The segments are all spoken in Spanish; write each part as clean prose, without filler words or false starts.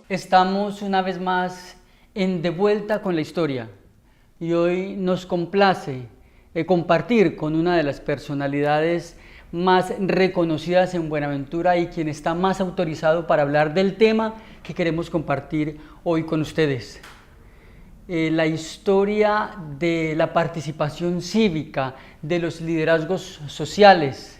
Estamos una vez más en De Vuelta con la Historia y hoy nos complace compartir con una de las personalidades más reconocidas en Buenaventura y quien está más autorizado para hablar del tema que queremos compartir hoy con ustedes. La historia de la participación cívica, de los liderazgos sociales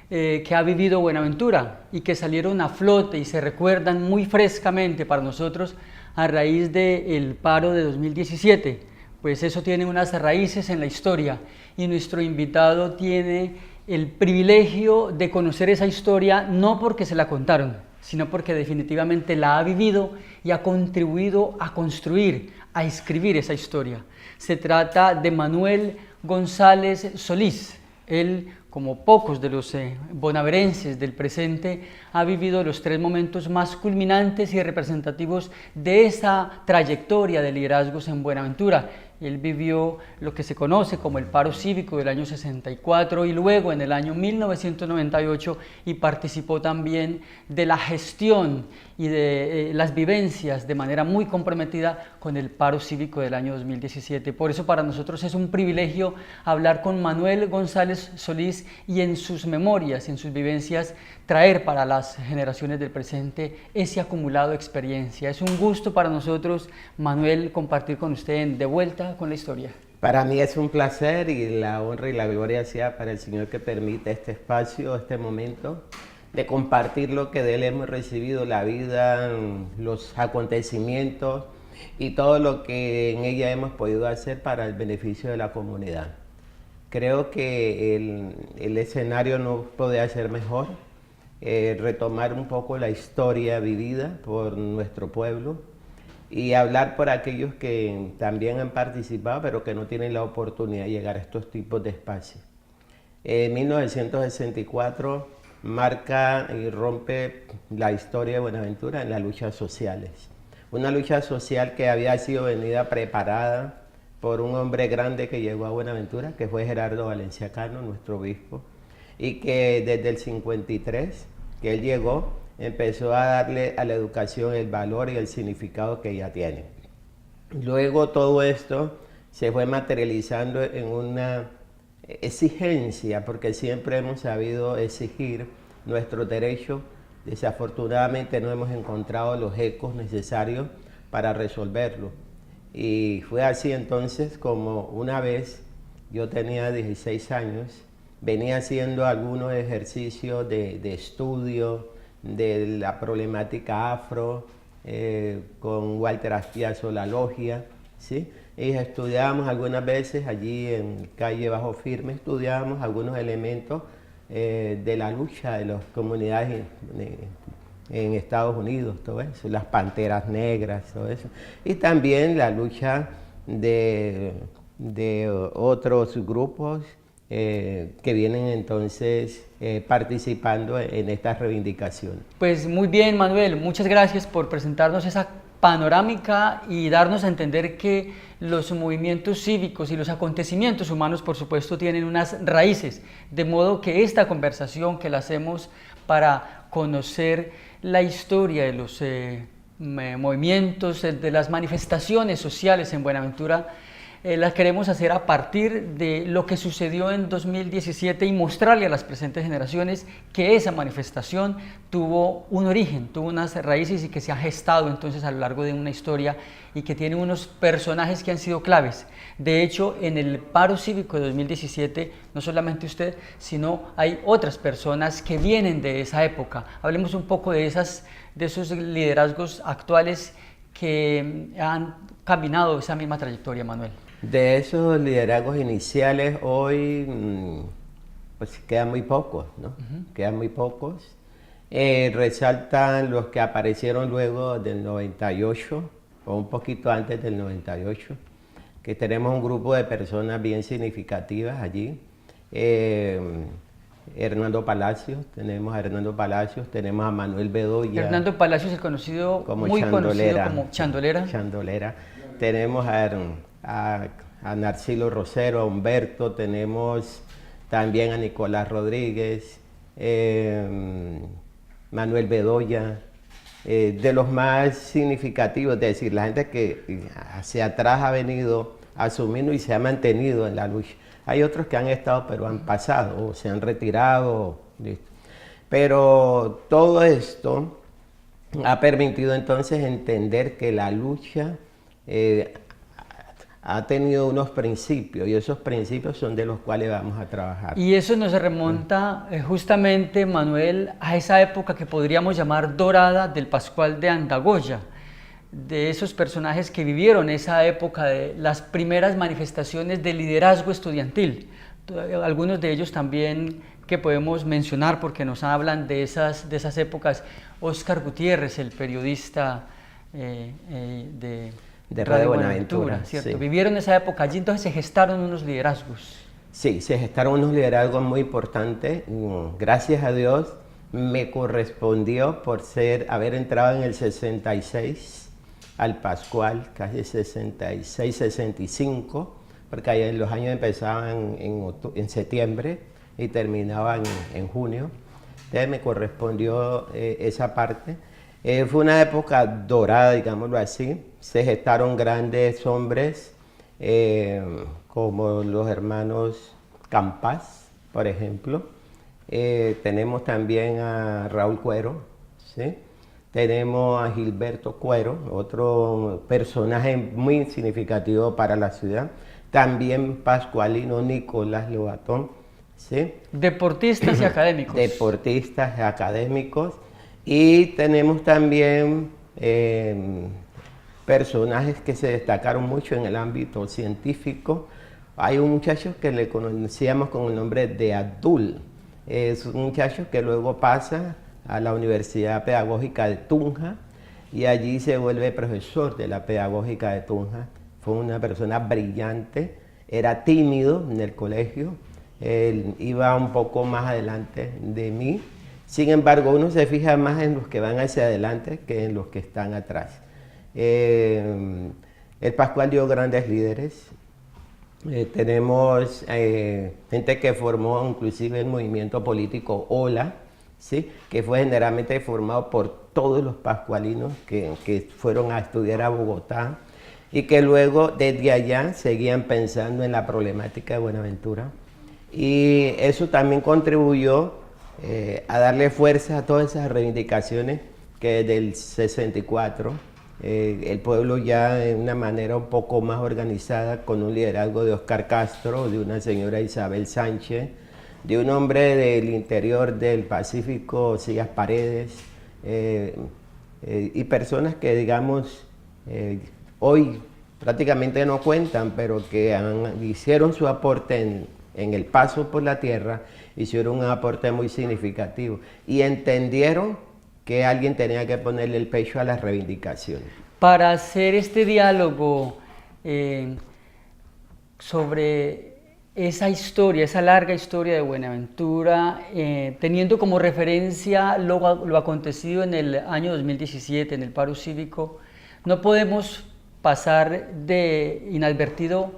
que ha vivido Buenaventura y que salieron a flote y se recuerdan muy frescamente para nosotros a raíz del paro de 2017, pues eso tiene unas raíces en la historia y nuestro invitado tiene el privilegio de conocer esa historia no porque se la contaron, sino porque definitivamente la ha vivido y ha contribuido a construir, a escribir esa historia. Se trata de Manuel González Solís. Él, como pocos de los bonaverenses del presente, ha vivido los tres momentos más culminantes y representativos de esa trayectoria de liderazgos en Buenaventura. Él vivió lo que se conoce como el paro cívico del año 64 y luego en el año 1998 y participó también de la gestión y de las vivencias de manera muy comprometida con el paro cívico del año 2017. Por eso para nosotros es un privilegio hablar con Manuel González Solís y en sus memorias, en sus vivencias, traer para las generaciones del presente ese acumulado de experiencia. Es un gusto para nosotros, Manuel, compartir con usted en De Vuelta con la Historia. Para mí es un placer y la honra y la gloria sea para el Señor que permite este espacio, este momento de compartir lo que de Él hemos recibido, la vida, los acontecimientos y todo lo que en ella hemos podido hacer para el beneficio de la comunidad. Creo que el escenario no podía ser mejor. Retomar un poco la historia vivida por nuestro pueblo y hablar por aquellos que también han participado pero que no tienen la oportunidad de llegar a estos tipos de espacios. 1964 marca y rompe la historia de Buenaventura en las luchas sociales. Una lucha social que había sido venida preparada por un hombre grande que llegó a Buenaventura, que fue Gerardo Valenciano, nuestro obispo, y que desde el 53 que él llegó, empezó a darle a la educación el valor y el significado que ella tiene. Luego todo esto se fue materializando en una exigencia, porque siempre hemos sabido exigir nuestros derechos. Desafortunadamente no hemos encontrado los ecos necesarios para resolverlo. Y fue así entonces como una vez, yo tenía 16 años, venía haciendo algunos ejercicios de estudio de la problemática afro con Walter Aspiazo, la logia, ¿sí? Y estudiábamos algunas veces allí en calle Bajo Firme, estudiábamos algunos elementos de la lucha de las comunidades en Estados Unidos, todo eso, las panteras negras, todo eso. Y también la lucha de otros grupos que vienen entonces participando en esta reivindicación. Pues muy bien, Manuel, muchas gracias por presentarnos esa panorámica y darnos a entender que los movimientos cívicos y los acontecimientos humanos, por supuesto, tienen unas raíces, de modo que esta conversación que la hacemos para conocer la historia de los movimientos, de las manifestaciones sociales en Buenaventura, las queremos hacer a partir de lo que sucedió en 2017 y mostrarle a las presentes generaciones que esa manifestación tuvo un origen, tuvo unas raíces y que se ha gestado entonces a lo largo de una historia y que tiene unos personajes que han sido claves. De hecho, en el paro cívico de 2017, no solamente usted, sino hay otras personas que vienen de esa época. Hablemos un poco de esos liderazgos actuales que han caminado esa misma trayectoria, Manuel. De esos liderazgos iniciales hoy pues quedan muy pocos, ¿no? Quedan muy pocos. Resaltan los que aparecieron luego del 98 o un poquito antes del 98, que tenemos un grupo de personas bien significativas allí. Hernando Palacios, tenemos a Hernando Palacios, tenemos a Manuel Bedoya. Hernando Palacios es conocido, como muy Chandolera, conocido como Chandolera. Chandolera. Tenemos a Narcilo Rosero, a Humberto, tenemos también a Nicolás Rodríguez, Manuel Bedoya, de los más significativos, es decir, la gente que hacia atrás ha venido asumiendo y se ha mantenido en la lucha. Hay otros que han estado pero han pasado o se han retirado, listo. Pero todo esto ha permitido entonces entender que la lucha ha tenido unos principios y esos principios son de los cuales vamos a trabajar. Y eso nos remonta justamente, Manuel, a esa época que podríamos llamar dorada del Pascual de Andagoya, de esos personajes que vivieron esa época de las primeras manifestaciones de liderazgo estudiantil. Algunos de ellos también que podemos mencionar porque nos hablan de esas épocas. Óscar Gutiérrez, el periodista de Radio Buenaventura, ¿cierto? Sí. Vivieron esa época allí, entonces se gestaron unos liderazgos. Sí, se gestaron unos liderazgos muy importantes. Gracias a Dios me correspondió por haber entrado en el 66 al Pascual, casi 66, 65, porque ahí los años empezaban en septiembre y terminaban en junio. Entonces me correspondió esa parte. Fue una época dorada, digámoslo así. Se gestaron grandes hombres como los hermanos Campas, por ejemplo. Tenemos también a Raúl Cuero, ¿sí? Tenemos a Gilberto Cuero, otro personaje muy significativo para la ciudad. También pascualino Nicolás Lobatón, ¿sí? Deportistas y académicos. Deportistas y académicos. Y tenemos también personajes que se destacaron mucho en el ámbito científico. Hay un muchacho que le conocíamos con el nombre de Abdul. Es un muchacho que luego pasa a la Universidad Pedagógica de Tunja y allí se vuelve profesor de la Pedagógica de Tunja. Fue una persona brillante, era tímido en el colegio, él iba un poco más adelante de mí. Sin embargo, uno se fija más en los que van hacia adelante que en los que están atrás. El Pascual dio grandes líderes. Tenemos gente que formó inclusive el movimiento político OLA, ¿sí? Que fue generalmente formado por todos los pascualinos que fueron a estudiar a Bogotá y que luego desde allá seguían pensando en la problemática de Buenaventura. Y eso también contribuyó a darle fuerza a todas esas reivindicaciones que desde el 64 el pueblo ya de una manera un poco más organizada, con un liderazgo de Oscar Castro, de una señora Isabel Sánchez, de un hombre del interior del Pacífico, Sillas Paredes, y personas que, digamos, hoy prácticamente no cuentan, pero que hicieron su aporte en el paso por la tierra, hicieron un aporte muy significativo y entendieron que alguien tenía que ponerle el pecho a las reivindicaciones. Para hacer este diálogo sobre esa historia, esa larga historia de Buenaventura, teniendo como referencia lo acontecido en el año 2017, en el paro cívico, no podemos pasar de inadvertido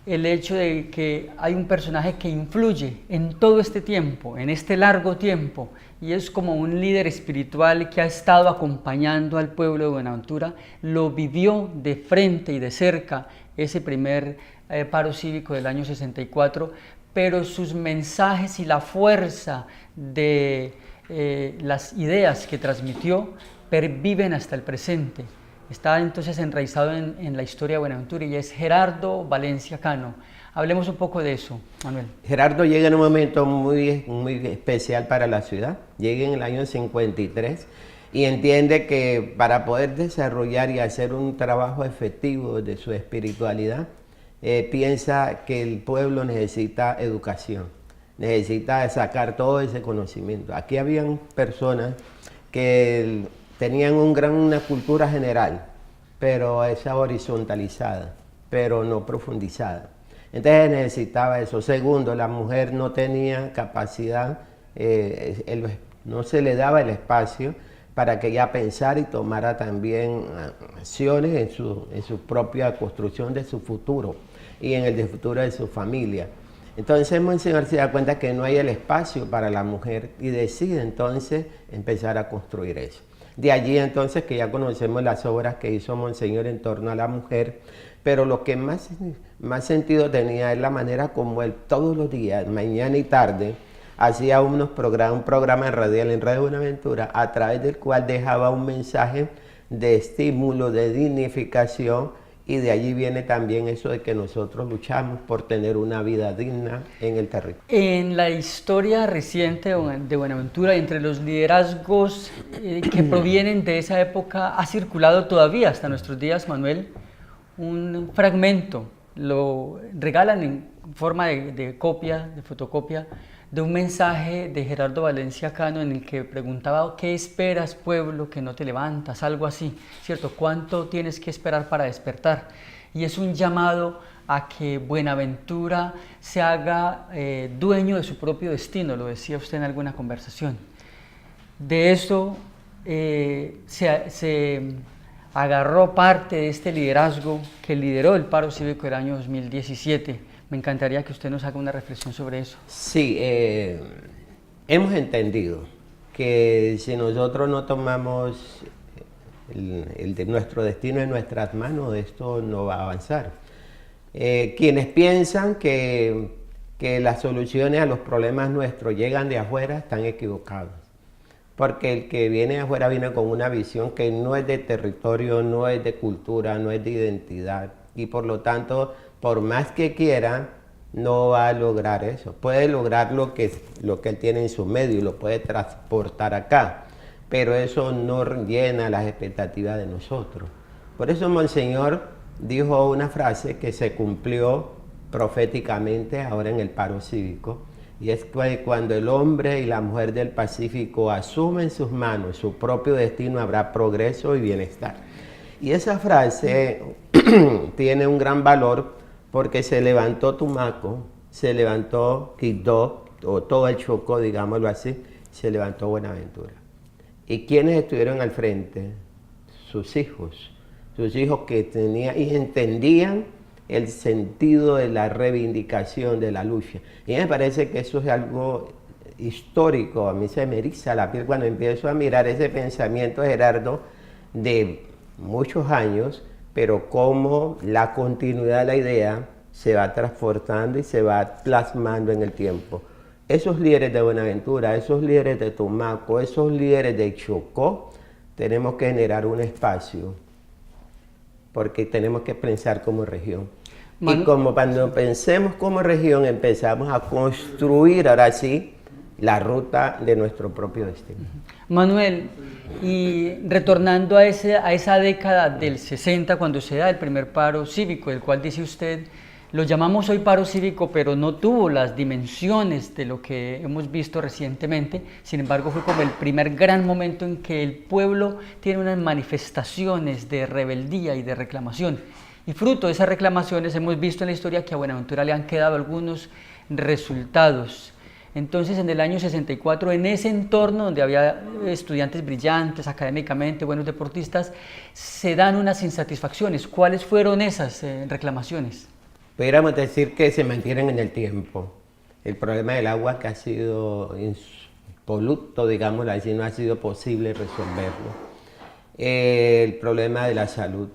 el hecho de que hay un personaje que influye en todo este tiempo, en este largo tiempo, y es como un líder espiritual que ha estado acompañando al pueblo de Buenaventura, lo vivió de frente y de cerca ese primer paro cívico del año 64, pero sus mensajes y la fuerza de las ideas que transmitió perviven hasta el presente. Está entonces enraizado en la historia de Buenaventura y es Gerardo Valencia Cano. Hablemos un poco de eso, Manuel. Gerardo llega en un momento muy especial para la ciudad. Llega en el año 53 y entiende que para poder desarrollar y hacer un trabajo efectivo de su espiritualidad, piensa que el pueblo necesita educación, necesita sacar todo ese conocimiento. Aquí habían personas que tenían una cultura general, pero esa horizontalizada, pero no profundizada. Entonces necesitaba eso. Segundo, la mujer no tenía capacidad, no se le daba el espacio para que ella pensara y tomara también acciones en su propia construcción de su futuro y en el futuro de su familia. Entonces Monseñor se da cuenta que no hay el espacio para la mujer y decide entonces empezar a construir eso. De allí entonces que ya conocemos las obras que hizo Monseñor en torno a la mujer, pero lo que más sentido tenía es la manera como él todos los días, mañana y tarde, hacía un programa radial en Radio Buenaventura, a través del cual dejaba un mensaje de estímulo, de dignificación, y de allí viene también eso de que nosotros luchamos por tener una vida digna en el territorio. En la historia reciente de Buenaventura, entre los liderazgos que provienen de esa época, ha circulado todavía hasta nuestros días, Manuel, un fragmento, lo regalan en forma de copia, de fotocopia, de un mensaje de Gerardo Valencia Cano en el que preguntaba: ¿qué esperas, pueblo, que no te levantas? Algo así, ¿cierto? ¿Cuánto tienes que esperar para despertar? Y es un llamado a que Buenaventura se haga dueño de su propio destino, lo decía usted en alguna conversación. De eso se agarró parte de este liderazgo que lideró el paro cívico del año 2017. Me encantaría que usted nos haga una reflexión sobre eso. Sí, hemos entendido que si nosotros no tomamos nuestro destino en nuestras manos, esto no va a avanzar. Quienes piensan que las soluciones a los problemas nuestros llegan de afuera están equivocados. Porque el que viene de afuera viene con una visión que no es de territorio, no es de cultura, no es de identidad. Y por lo tanto, por más que quiera, no va a lograr eso. Puede lograr lo que él tiene en su medio y lo puede transportar acá, pero eso no llena las expectativas de nosotros. Por eso Monseñor dijo una frase que se cumplió proféticamente ahora en el paro cívico, y es que cuando el hombre y la mujer del Pacífico asumen en sus manos su propio destino, habrá progreso y bienestar. Y esa frase tiene un gran valor porque se levantó Tumaco, se levantó Quibdó, o todo el Chocó, digámoslo así, se levantó Buenaventura. ¿Y quiénes estuvieron al frente? Sus hijos que tenían y entendían el sentido de la reivindicación de la lucha. Y me parece que eso es algo histórico. A mí se me eriza la piel cuando empiezo a mirar ese pensamiento de Gerardo de muchos años, pero cómo la continuidad de la idea se va transportando y se va plasmando en el tiempo. Esos líderes de Buenaventura, esos líderes de Tumaco, esos líderes de Chocó, tenemos que generar un espacio, porque tenemos que pensar como región. Y como cuando pensemos como región, empezamos a construir ahora sí la ruta de nuestro propio destino. Manuel, y retornando a esa década del 60, cuando se da el primer paro cívico, del cual dice usted, lo llamamos hoy paro cívico, pero no tuvo las dimensiones de lo que hemos visto recientemente. Sin embargo, fue como el primer gran momento en que el pueblo tiene unas manifestaciones de rebeldía y de reclamación. Y fruto de esas reclamaciones hemos visto en la historia que a Buenaventura le han quedado algunos resultados. Entonces, en el año 64, en ese entorno donde había estudiantes brillantes, académicamente, buenos deportistas, se dan unas insatisfacciones. ¿Cuáles fueron esas reclamaciones? Pudiéramos decir que se mantienen en el tiempo. El problema del agua, que ha sido impoluto, digámoslo así, no ha sido posible resolverlo. El problema de la salud,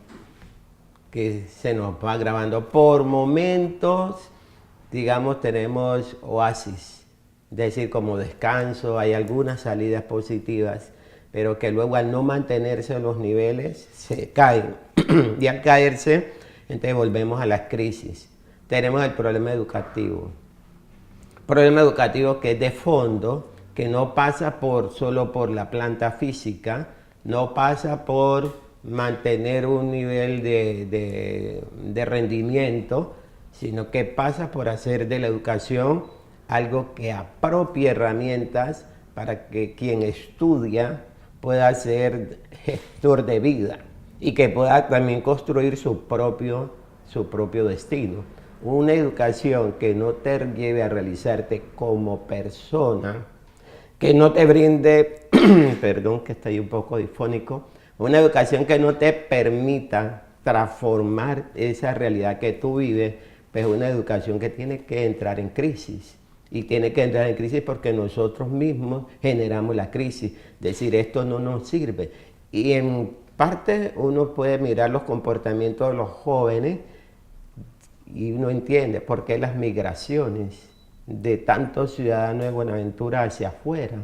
que se nos va agravando por momentos, digamos, tenemos oasis, es decir, como descanso, hay algunas salidas positivas, pero que luego al no mantenerse los niveles se caen. Y al caerse, entonces volvemos a las crisis. Tenemos el problema educativo que es de fondo, que no pasa solo por la planta física, no pasa por mantener un nivel de rendimiento, sino que pasa por hacer de la educación algo que apropie herramientas para que quien estudia pueda ser gestor de vida y que pueda también construir su propio destino. Una educación que no te lleve a realizarte como persona, que no te brinde, perdón que estoy un poco difónico, una educación que no te permita transformar esa realidad que tú vives, pues una educación que tiene que entrar en crisis. Y tiene que entrar en crisis porque nosotros mismos generamos la crisis, decir esto no nos sirve. Y en parte uno puede mirar los comportamientos de los jóvenes y uno entiende por qué las migraciones de tantos ciudadanos de Buenaventura hacia afuera.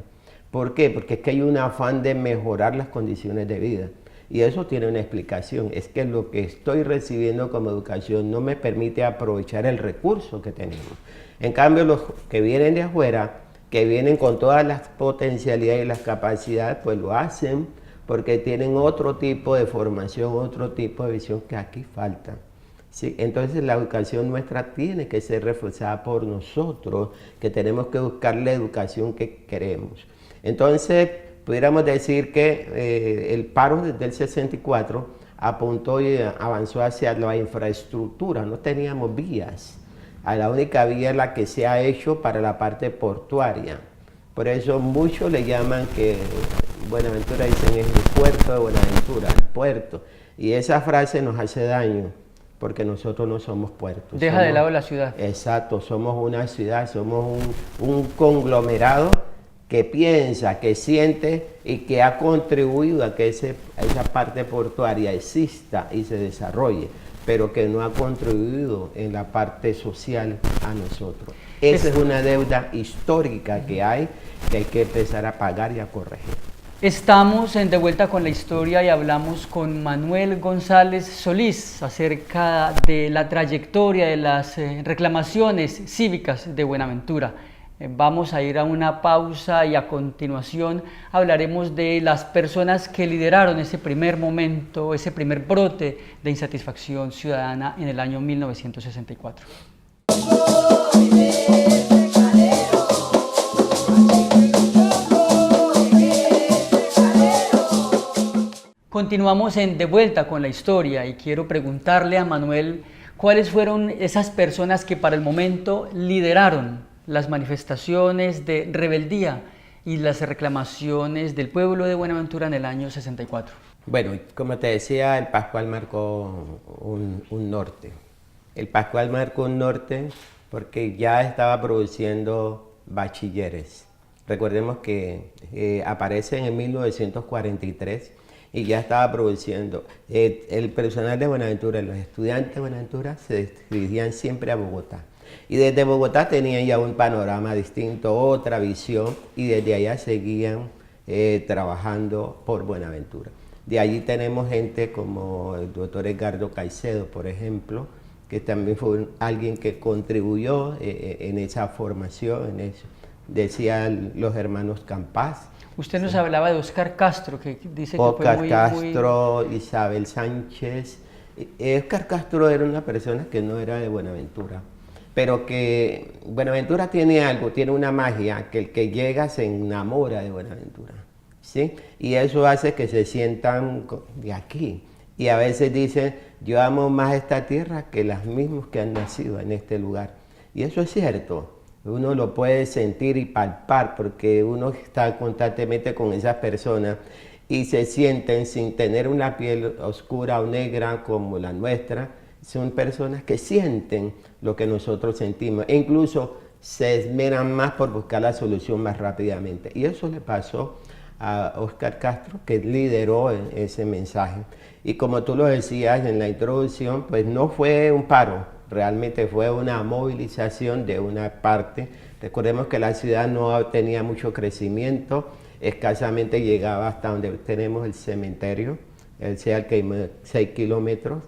¿Por qué? Porque es que hay un afán de mejorar las condiciones de vida. Y eso tiene una explicación, es que lo que estoy recibiendo como educación no me permite aprovechar el recurso que tenemos. En cambio, los que vienen de afuera, que vienen con todas las potencialidades y las capacidades, pues lo hacen porque tienen otro tipo de formación, otro tipo de visión que aquí falta. ¿Sí? Entonces la educación nuestra tiene que ser reforzada por nosotros, que tenemos que buscar la educación que queremos. Entonces, pudiéramos decir que el paro desde el 64 apuntó y avanzó hacia la infraestructura, no teníamos vías. La única vía es la que se ha hecho para la parte portuaria. Por eso muchos le llaman que Buenaventura, dicen, es el puerto de Buenaventura, el puerto. Y esa frase nos hace daño, porque nosotros no somos puertos. Deja de lado la ciudad. Exacto, somos una ciudad, somos un conglomerado que piensa, que siente y que ha contribuido a que esa parte portuaria exista y se desarrolle, pero que no ha contribuido en la parte social a nosotros. Esa es una deuda histórica que hay que empezar a pagar y a corregir. Estamos en De Vuelta con la Historia y hablamos con Manuel González Solís acerca de la trayectoria de las reclamaciones cívicas de Buenaventura. Vamos a ir a una pausa y a continuación hablaremos de las personas que lideraron ese primer momento, ese primer brote de insatisfacción ciudadana en el año 1964. Continuamos en De Vuelta con la Historia y quiero preguntarle a Manuel cuáles fueron esas personas que para el momento lideraron las manifestaciones de rebeldía y las reclamaciones del pueblo de Buenaventura en el año 64. Bueno, como te decía, el Pascual marcó un norte. El Pascual marcó un norte porque ya estaba produciendo bachilleres. Recordemos que aparece en 1943 y ya estaba produciendo. El personal de Buenaventura, los estudiantes de Buenaventura se dirigían siempre a Bogotá. Y desde Bogotá tenían ya un panorama distinto, otra visión, y desde allá seguían trabajando por Buenaventura. De allí tenemos gente como el doctor Edgardo Caicedo, por ejemplo, que también fue alguien que contribuyó en esa formación, en eso. Decían los hermanos Campás. Usted nos hablaba de Óscar Castro, que dice que Óscar fue Castro, Isabel Sánchez. Óscar Castro era una persona que no era de Buenaventura, pero que Buenaventura tiene algo, tiene una magia, que el que llega se enamora de Buenaventura, ¿sí? Y eso hace que se sientan de aquí. Y a veces dicen, yo amo más esta tierra que las mismas que han nacido en este lugar. Y eso es cierto. Uno lo puede sentir y palpar porque uno está constantemente con esas personas y se sienten sin tener una piel oscura o negra como la nuestra. Son personas que sienten lo que nosotros sentimos e incluso se esmeran más por buscar la solución más rápidamente. Y eso le pasó a Óscar Castro, que lideró ese mensaje. Y como tú lo decías en la introducción, pues no fue un paro, realmente fue una movilización de una parte. Recordemos que la ciudad no tenía mucho crecimiento, escasamente llegaba hasta donde tenemos el cementerio, sea que hay 6 kilómetros,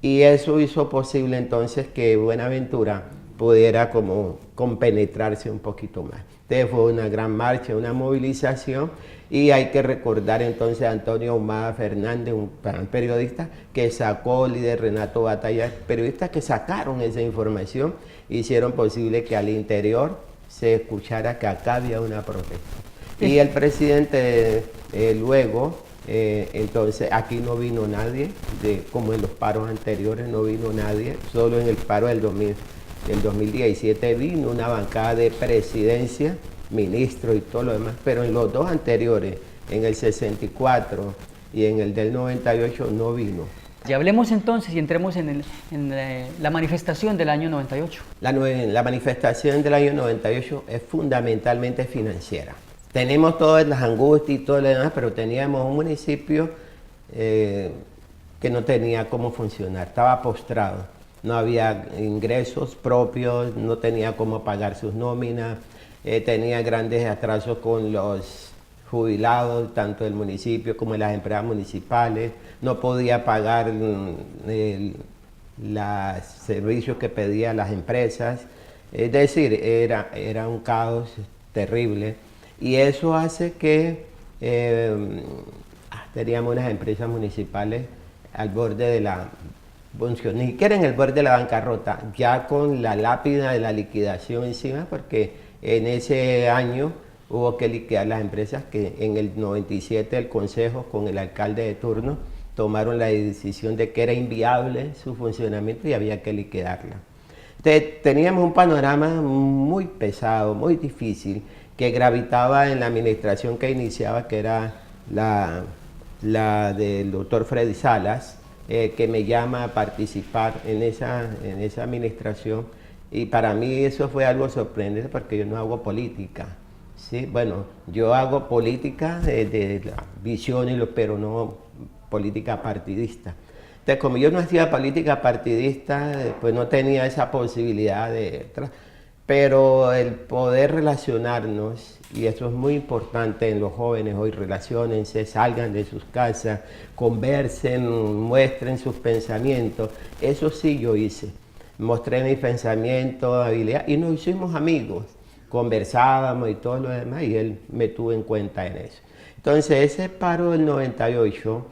y eso hizo posible entonces que Buenaventura pudiera como compenetrarse un poquito más. Entonces fue una gran marcha, una movilización, y hay que recordar entonces a Antonio Ahumada Fernández, un gran periodista que sacó, líder Renato Batalla, periodistas que sacaron esa información, hicieron posible que al interior se escuchara que acá había una protesta. Y el presidente luego, entonces aquí no vino nadie, como en los paros anteriores no vino nadie, solo en el paro del 2017 vino una bancada de presidencia, ministros y todo lo demás, pero en los dos anteriores, en el 64 y en el del 98 no vino. Y hablemos entonces y entremos en la manifestación del año 98. La manifestación del año 98 es fundamentalmente financiera. Tenemos todas las angustias y todo lo demás, pero teníamos un municipio que no tenía cómo funcionar, estaba postrado, no había ingresos propios, no tenía cómo pagar sus nóminas, tenía grandes atrasos con los jubilados, tanto del municipio como de las empresas municipales, no podía pagar los servicios que pedían las empresas, es decir, era un caos terrible, y eso hace que teníamos unas empresas municipales al borde de la ni siquiera en el borde de la bancarrota, ya con la lápida de la liquidación encima, porque en ese año hubo que liquidar las empresas que en el 97 el Consejo con el alcalde de turno tomaron la decisión de que era inviable su funcionamiento y había que liquidarla. Entonces, teníamos un panorama muy pesado, muy difícil, que gravitaba en la administración que iniciaba, que era la del doctor Freddy Salas, que me llama a participar en esa administración, y para mí eso fue algo sorprendente porque yo no hago política, ¿sí? Bueno, yo hago política de la visión, pero no política partidista. Entonces, como yo no hacía política partidista, pues no tenía esa posibilidad pero el poder relacionarnos, y eso es muy importante en los jóvenes hoy, relaciónense, salgan de sus casas, conversen, muestren sus pensamientos, eso sí yo hice, mostré mis pensamientos, habilidad, y nos hicimos amigos, conversábamos y todo lo demás, y él me tuvo en cuenta en eso. Entonces ese paro del 98,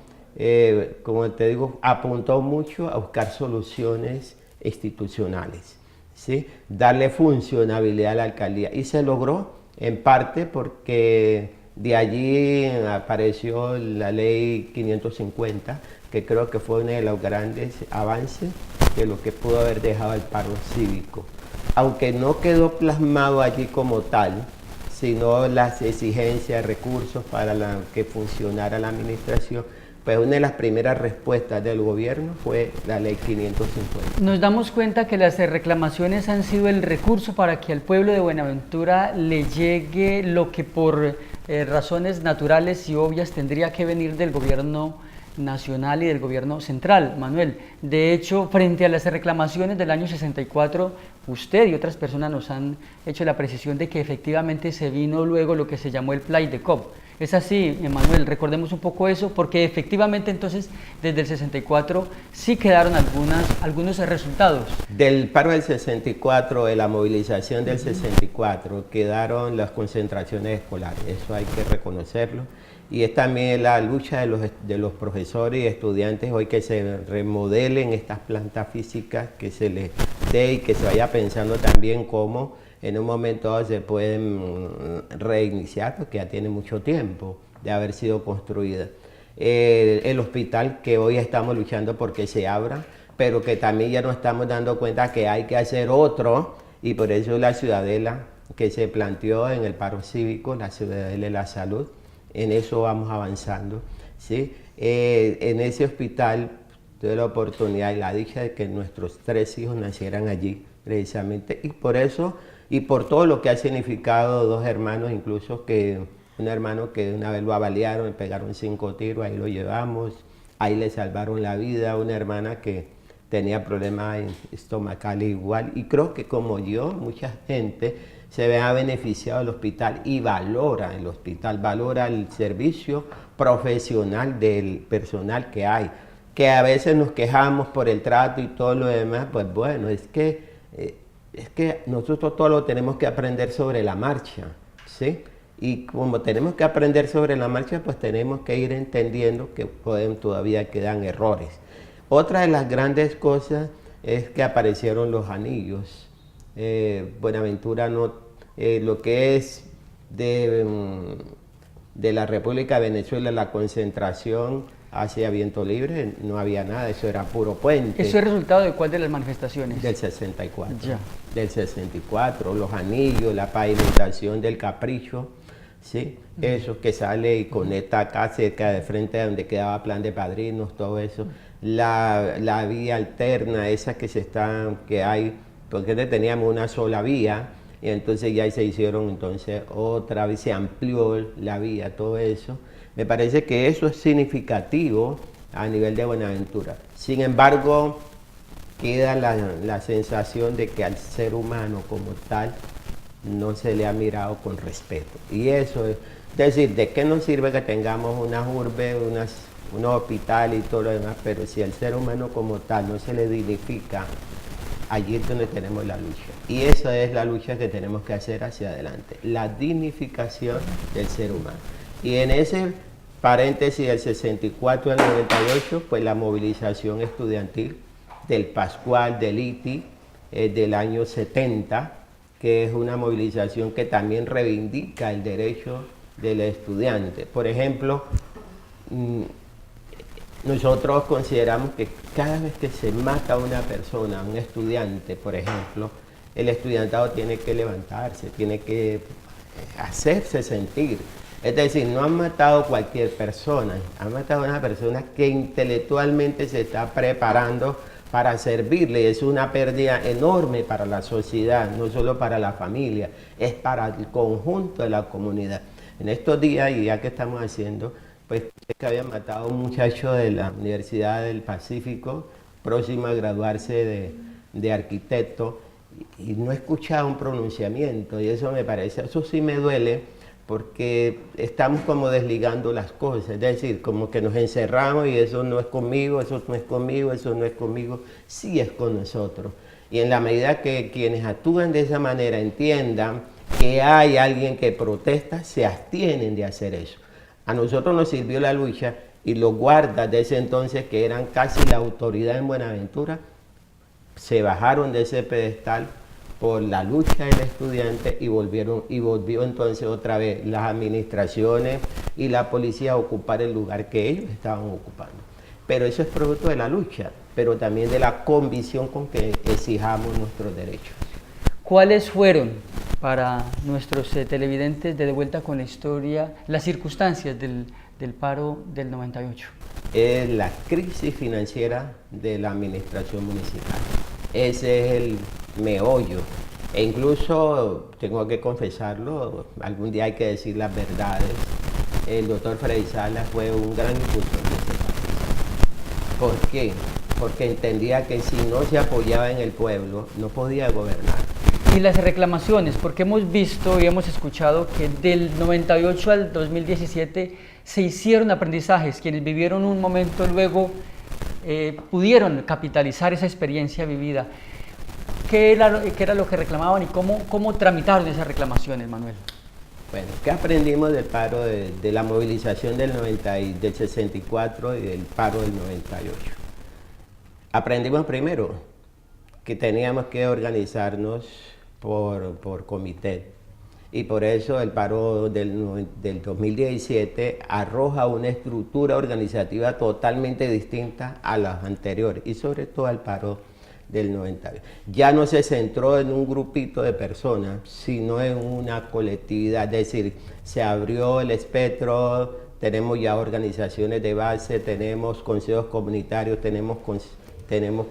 como te digo, apuntó mucho a buscar soluciones institucionales, ¿sí? Darle funcionabilidad a la alcaldía, y se logró en parte porque de allí apareció la ley 550, que creo que fue uno de los grandes avances de lo que pudo haber dejado el paro cívico, aunque no quedó plasmado allí como tal, sino las exigencias, recursos para que funcionara la administración. Pues una de las primeras respuestas del gobierno fue la ley 550. Nos damos cuenta que las reclamaciones han sido el recurso para que al pueblo de Buenaventura le llegue lo que por razones naturales y obvias tendría que venir del gobierno nacional y del gobierno central. Manuel, de hecho, frente a las reclamaciones del año 64, usted y otras personas nos han hecho la precisión de que efectivamente se vino luego lo que se llamó el Play de COP. Es así, Manuel, recordemos un poco eso, porque efectivamente entonces desde el 64 sí quedaron algunos resultados. Del paro del 64, de la movilización del 64, quedaron las concentraciones escolares, eso hay que reconocerlo. Y es también la lucha de los profesores y estudiantes hoy que se remodelen estas plantas físicas, que se les dé y que se vaya pensando también cómo en un momento dado se pueden reiniciar, porque ya tiene mucho tiempo de haber sido construida. El hospital que hoy estamos luchando porque se abra, pero que también ya nos estamos dando cuenta que hay que hacer otro, y por eso la ciudadela que se planteó en el paro cívico, la ciudadela de la salud, en eso vamos avanzando, ¿sí? En ese hospital tuve la oportunidad y la dicha de que nuestros 3 hijos nacieran allí, precisamente, y por eso, y por todo lo que ha significado 2 hermanos, incluso un hermano que una vez lo avaliaron, le pegaron 5 tiros, ahí lo llevamos, ahí le salvaron la vida, una hermana que tenía problemas estomacales igual, y creo que como yo, mucha gente se vea beneficiado del hospital y valora el hospital, valora el servicio profesional del personal que hay, que a veces nos quejamos por el trato y todo lo demás, pues bueno, es que es que nosotros todo lo tenemos que aprender sobre la marcha, ¿sí? Y como tenemos que aprender sobre la marcha, pues tenemos que ir entendiendo que todavía quedan errores. Otra de las grandes cosas es que aparecieron los anillos. Buenaventura no, lo que es de la República de Venezuela, la concentración hacia Viento Libre, no había nada, eso era puro puente. ¿Eso es resultado de cuál de las manifestaciones? Del 64. Ya. Del 64, los anillos, la pavimentación del Capricho, ¿sí? Eso que sale y conecta acá cerca de frente a donde quedaba Plan de Padrinos, todo eso. La vía alterna, esa que hay, porque antes teníamos una sola vía, y entonces ya se hicieron entonces otra vez, se amplió la vía, todo eso. Me parece que eso es significativo a nivel de Buenaventura. Sin embargo, queda la sensación de que al ser humano como tal no se le ha mirado con respeto. Y eso es decir, ¿de qué nos sirve que tengamos unas urbes, unos hospitales y todo lo demás? Pero si al ser humano como tal no se le dignifica, allí es donde tenemos la lucha. Y esa es la lucha que tenemos que hacer hacia adelante, la dignificación del ser humano. Y en ese paréntesis del 64 al 98, pues la movilización estudiantil del Pascual, del ITI, del año 70, que es una movilización que también reivindica el derecho del estudiante. Por ejemplo, nosotros consideramos que cada vez que se mata a una persona, a un estudiante, por ejemplo, el estudiantado tiene que levantarse, tiene que hacerse sentir. Es decir, no han matado a cualquier persona, han matado a una persona que intelectualmente se está preparando para servirle. Es una pérdida enorme para la sociedad, no solo para la familia, es para el conjunto de la comunidad. En estos días, y ya que estamos haciendo, pues es que habían matado a un muchacho de la Universidad del Pacífico, próximo a graduarse de arquitecto, y no he escuchado un pronunciamiento, y eso me parece, eso sí me duele, porque estamos como desligando las cosas, es decir, como que nos encerramos y eso no es conmigo, eso no es conmigo, eso no es conmigo, sí es con nosotros. Y en la medida que quienes actúan de esa manera entiendan que hay alguien que protesta, se abstienen de hacer eso. A nosotros nos sirvió la lucha y los guardas de ese entonces, que eran casi la autoridad en Buenaventura, se bajaron de ese pedestal por la lucha del estudiante y volvió entonces otra vez las administraciones y la policía a ocupar el lugar que ellos estaban ocupando. Pero eso es producto de la lucha, pero también de la convicción con que exijamos nuestros derechos. ¿Cuáles fueron para nuestros televidentes de Vuelta con la Historia las circunstancias del paro del 98? Es la crisis financiera de la administración municipal. Ese es el meollo. E incluso, tengo que confesarlo, algún día hay que decir las verdades, el doctor Freddy Salas fue un gran impulsor de ese país. ¿Por qué? Porque entendía que si no se apoyaba en el pueblo, no podía gobernar. Y las reclamaciones, porque hemos visto y hemos escuchado que del 98 al 2017 se hicieron aprendizajes, quienes vivieron un momento luego pudieron capitalizar esa experiencia vivida. ¿Qué era lo que reclamaban y cómo tramitaron esas reclamaciones, Manuel? Bueno, ¿qué aprendimos del paro de la movilización del 64 y del paro del 98? Aprendimos primero que teníamos que organizarnos por comité, y por eso el paro del 2017 arroja una estructura organizativa totalmente distinta a las anteriores, y sobre todo al paro del 98. Ya no se centró en un grupito de personas, sino en una colectividad, es decir, se abrió el espectro, tenemos ya organizaciones de base, tenemos consejos comunitarios, tenemos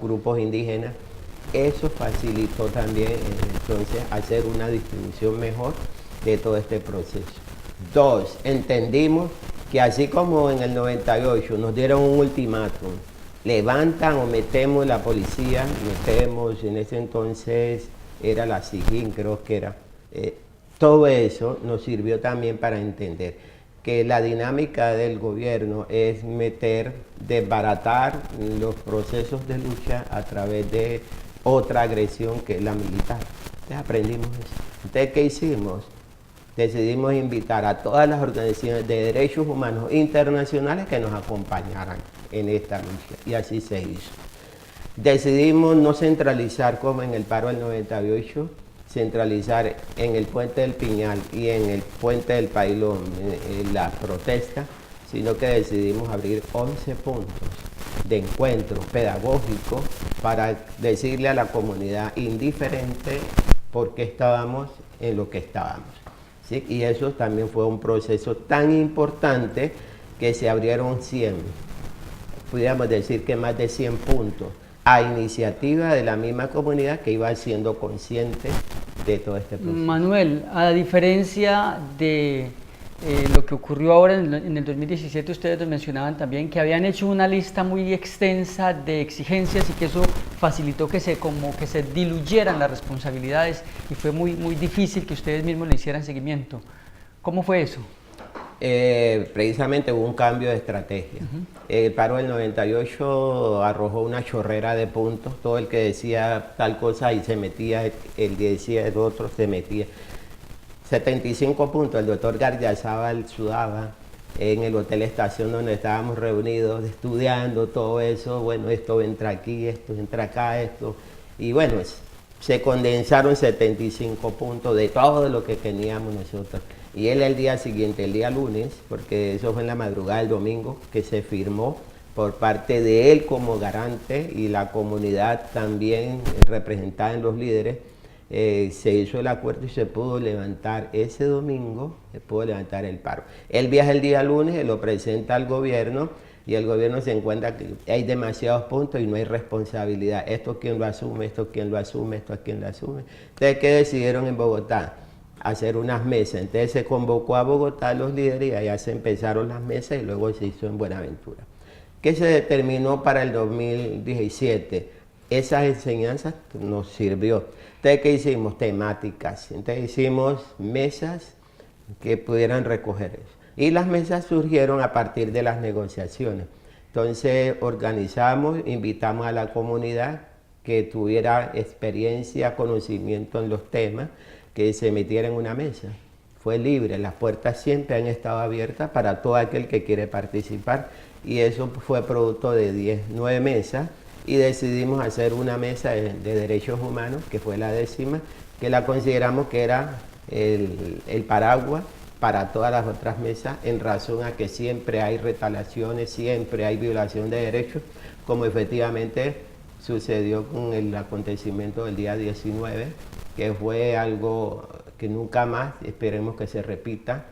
grupos indígenas. Eso facilitó también entonces hacer una distribución mejor de todo este proceso. Dos, entendimos que así como en el 98 nos dieron un ultimátum, levantan o metemos la policía, en ese entonces era la SIGIN, creo que era, todo eso nos sirvió también para entender que la dinámica del gobierno es desbaratar los procesos de lucha a través de otra agresión que es la militar. Entonces aprendimos eso. Entonces, ¿qué hicimos? Decidimos invitar a todas las organizaciones de derechos humanos internacionales que nos acompañaran en esta lucha, y así se hizo. Decidimos no centralizar como en el paro del 98, centralizar en el Puente del Piñal y en el Puente del Pailón la protesta, sino que decidimos abrir 11 puntos de encuentro pedagógico para decirle a la comunidad indiferente por qué estábamos en lo que estábamos. ¿Sí? Y eso también fue un proceso tan importante que se abrieron 100, pudiéramos decir que más de 100 puntos, a iniciativa de la misma comunidad que iba siendo consciente de todo este proceso. Manuel, a diferencia de lo que ocurrió ahora en el 2017, ustedes nos mencionaban también que habían hecho una lista muy extensa de exigencias y que eso facilitó que se diluyeran las responsabilidades y fue muy difícil que ustedes mismos le hicieran seguimiento. ¿Cómo fue eso? Precisamente hubo un cambio de estrategia. El paro del 98 arrojó una chorrera de puntos, todo el que decía tal cosa y se metía, el que decía el otro se metía. 75 puntos, el doctor Gardiazabal sudaba en el Hotel Estación donde estábamos reunidos estudiando todo eso, bueno, esto entra aquí, esto entra acá, esto, y bueno, se condensaron 75 puntos de todo lo que teníamos nosotros. Y él el día siguiente, el día lunes, porque eso fue en la madrugada del domingo, que se firmó por parte de él como garante y la comunidad también representada en los líderes, se hizo el acuerdo y se pudo levantar ese domingo, se pudo levantar el paro. Él viaja el día lunes, lo presenta al gobierno y el gobierno se encuentra que hay demasiados puntos y no hay responsabilidad. Esto quién lo asume, esto quién lo asume, esto a quién lo asume. Entonces, ¿qué decidieron en Bogotá? Hacer unas mesas. Entonces se convocó a Bogotá a los líderes y allá se empezaron las mesas y luego se hizo en Buenaventura. ¿Qué se determinó para el 2017? Esas enseñanzas nos sirvió. Entonces, ¿qué hicimos? Temáticas. Entonces hicimos mesas que pudieran recoger eso. Y las mesas surgieron a partir de las negociaciones. Entonces organizamos, invitamos a la comunidad que tuviera experiencia, conocimiento en los temas, que se metiera en una mesa. Fue libre, las puertas siempre han estado abiertas para todo aquel que quiere participar y eso fue producto de 9 mesas y decidimos hacer una mesa de derechos humanos, que fue la 10ª, que la consideramos que era el paraguas para todas las otras mesas en razón a que siempre hay retaliaciones, siempre hay violación de derechos, como efectivamente sucedió con el acontecimiento del día 19, que fue algo que nunca más esperemos que se repita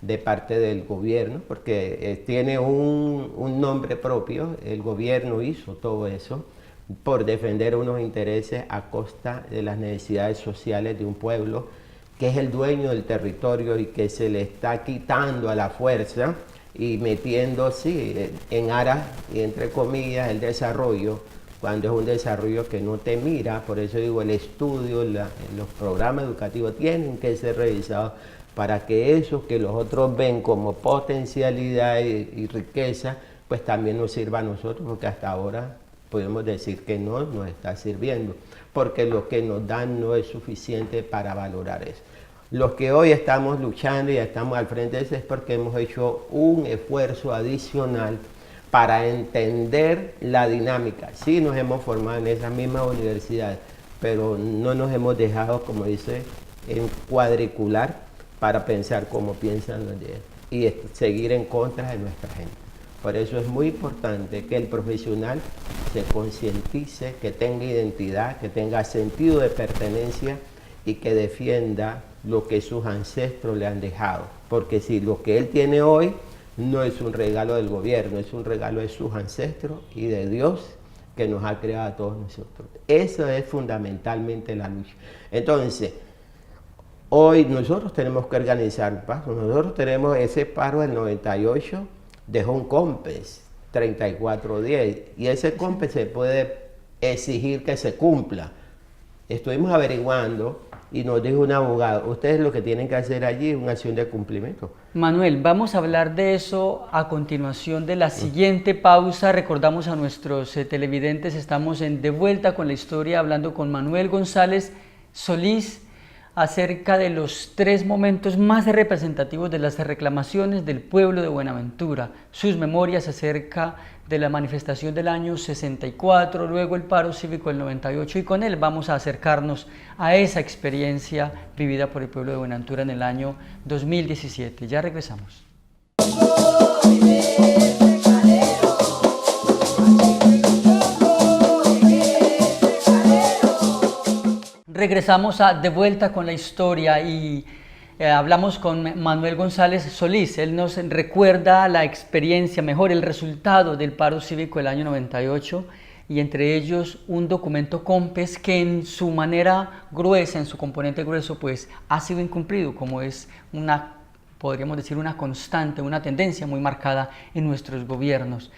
de parte del gobierno, porque tiene un nombre propio, el gobierno hizo todo eso por defender unos intereses a costa de las necesidades sociales de un pueblo que es el dueño del territorio y que se le está quitando a la fuerza y metiendo, sí, en aras y entre comillas el desarrollo, cuando es un desarrollo que no te mira. Por eso digo, el estudio, los programas educativos tienen que ser revisados para que eso que los otros ven como potencialidad y riqueza, pues también nos sirva a nosotros, porque hasta ahora podemos decir que no nos está sirviendo, porque lo que nos dan no es suficiente para valorar eso. Los que hoy estamos luchando y estamos al frente de eso es porque hemos hecho un esfuerzo adicional para entender la dinámica. Sí nos hemos formado en esas mismas universidades, pero no nos hemos dejado, como dice, en cuadricular para pensar como piensan los demás y seguir en contra de nuestra gente. Por eso es muy importante que el profesional se concientice, que tenga identidad, que tenga sentido de pertenencia y que defienda lo que sus ancestros le han dejado. Porque si lo que él tiene hoy no es un regalo del gobierno, es un regalo de sus ancestros y de Dios que nos ha creado a todos nosotros. Eso es fundamentalmente la lucha. Entonces, hoy nosotros tenemos que organizar un paso. Nosotros tenemos ese paro del 98, dejó un COMPES 3410 y ese COMPES se puede exigir que se cumpla. estuvimos averiguando y nos dijo un abogado, ustedes lo que tienen que hacer allí es una acción de cumplimiento. Manuel, vamos a hablar de eso a continuación de la siguiente pausa. Recordamos a nuestros televidentes, estamos en De Vuelta con la Historia, hablando con Manuel González Solís acerca de los 3 momentos más representativos de las reclamaciones del pueblo de Buenaventura, sus memorias acerca de la manifestación del año 64, luego el paro cívico del 98, y con él vamos a acercarnos a esa experiencia vivida por el pueblo de Buenaventura en el año 2017. Ya regresamos. Regresamos a De Vuelta con la Historia y hablamos con Manuel González Solís. Él nos recuerda la experiencia, mejor el resultado del paro cívico del año 98, y entre ellos un documento COMPES que en su manera gruesa, en su componente grueso, pues ha sido incumplido, como es una, podríamos decir, una constante, una tendencia muy marcada en nuestros gobiernos.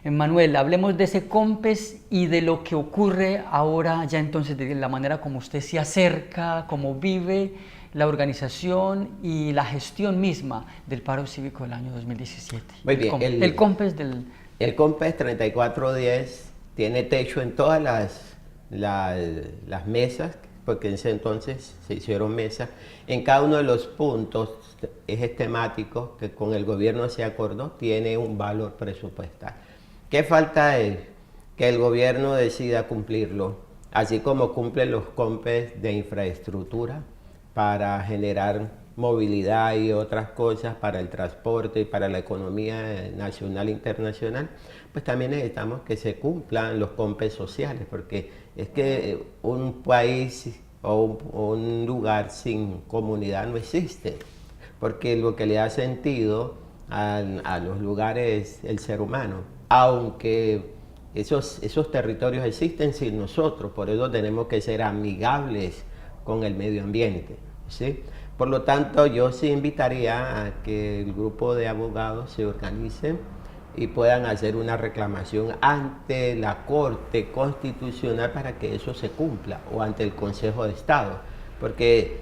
Manuel, hablemos de ese COMPES y de lo que ocurre ahora, ya entonces, de la manera como usted se acerca, cómo vive la organización y la gestión misma del paro cívico del año 2017. Muy bien, el COMPES del... El COMPES 3410 tiene techo en todas las mesas, porque en ese entonces se hicieron mesas. En cada uno de los puntos, ejes temáticos que con el gobierno se acordó, tiene un valor presupuestal. ¿Qué falta es? Que el gobierno decida cumplirlo, así como cumple los COMPES de infraestructura para generar movilidad y otras cosas para el transporte y para la economía nacional e internacional, pues también necesitamos que se cumplan los COMPES sociales, porque es que un país o un lugar sin comunidad no existe, porque lo que le da sentido a los lugares es el ser humano. Aunque esos territorios existen sin nosotros, por eso tenemos que ser amigables con el medio ambiente, ¿sí? Por lo tanto, yo sí invitaría a que el grupo de abogados se organicen y puedan hacer una reclamación ante la Corte Constitucional para que eso se cumpla, o ante el Consejo de Estado, porque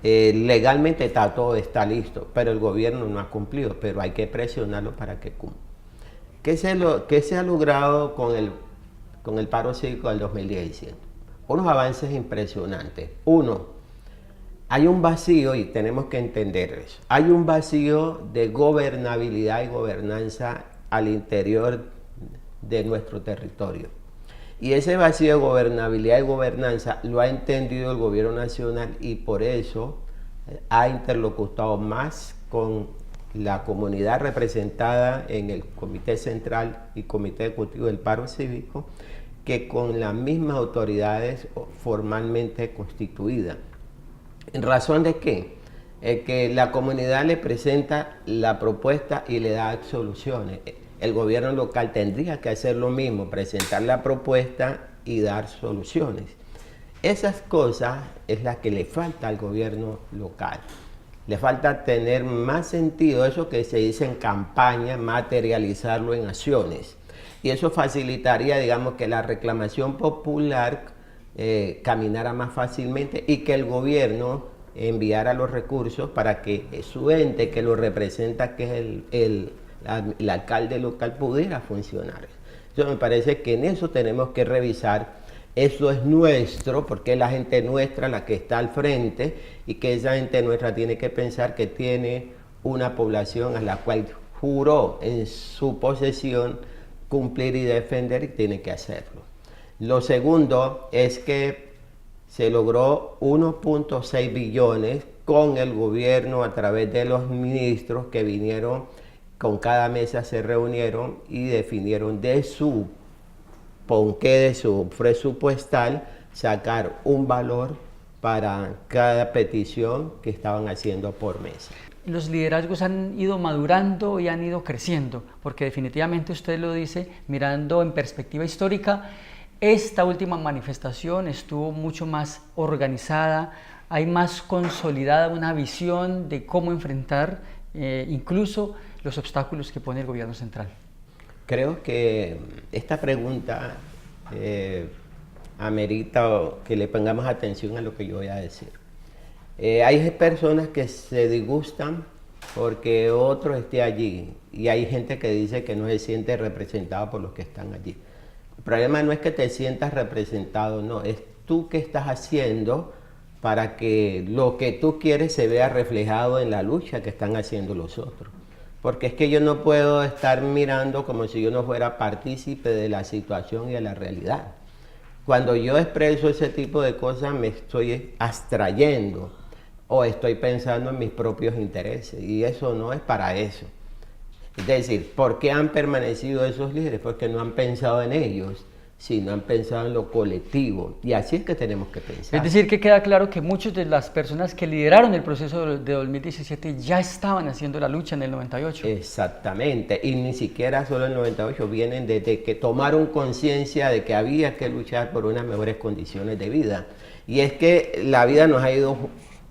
legalmente todo está listo, pero el gobierno no ha cumplido, pero hay que presionarlo para que cumpla. ¿Qué se ha logrado con el paro cívico del 2017? Unos avances impresionantes. Uno, hay un vacío, y tenemos que entender eso, hay un vacío de gobernabilidad y gobernanza al interior de nuestro territorio. Y ese vacío de gobernabilidad y gobernanza lo ha entendido el gobierno nacional, y por eso ha interlocutado más con la comunidad representada en el Comité Central y Comité Ejecutivo del Paro Cívico que con las mismas autoridades formalmente constituidas. ¿En razón de qué? Que la comunidad le presenta la propuesta y le da soluciones. El gobierno local tendría que hacer lo mismo, presentar la propuesta y dar soluciones. Esas cosas es las que le falta al gobierno local. Le falta tener más sentido, eso que se dice en campaña, materializarlo en acciones. Y eso facilitaría, digamos, que la reclamación popular caminara más fácilmente y que el gobierno enviara los recursos para que su ente que lo representa, que es el alcalde local, pudiera funcionar. Entonces me parece que en eso tenemos que revisar. Eso es nuestro, porque es la gente nuestra la que está al frente, y que esa gente nuestra tiene que pensar que tiene una población a la cual juró en su posesión cumplir y defender, y tiene que hacerlo. Lo segundo es que se logró 1.6 billones con el gobierno a través de los ministros que vinieron, con cada mesa se reunieron y definieron de su ponqué, de su presupuestal, sacar un valor para cada petición que estaban haciendo por mesa. Los liderazgos han ido madurando y han ido creciendo, porque definitivamente usted lo dice, mirando en perspectiva histórica, esta última manifestación estuvo mucho más organizada, hay más consolidada una visión de cómo enfrentar incluso los obstáculos que pone el gobierno central. Creo que esta pregunta amerita que le pongamos atención a lo que yo voy a decir. Hay personas que se disgustan porque otro esté allí y hay gente que dice que no se siente representado por los que están allí. El problema no es que te sientas representado, no, es tú qué estás haciendo para que lo que tú quieres se vea reflejado en la lucha que están haciendo los otros. Porque es que yo no puedo estar mirando como si yo no fuera partícipe de la situación y de la realidad. Cuando yo expreso ese tipo de cosas me estoy abstrayendo o estoy pensando en mis propios intereses y eso no es para eso. Es decir, ¿por qué han permanecido esos líderes? Porque no han pensado en ellos, sino han pensado en lo colectivo y así es que tenemos que pensar. Es decir, que queda claro que muchas de las personas que lideraron el proceso de 2017 ya estaban haciendo la lucha en el 98. Exactamente, y ni siquiera solo en el 98, vienen desde que tomaron conciencia de que había que luchar por unas mejores condiciones de vida. Y es que la vida nos ha ido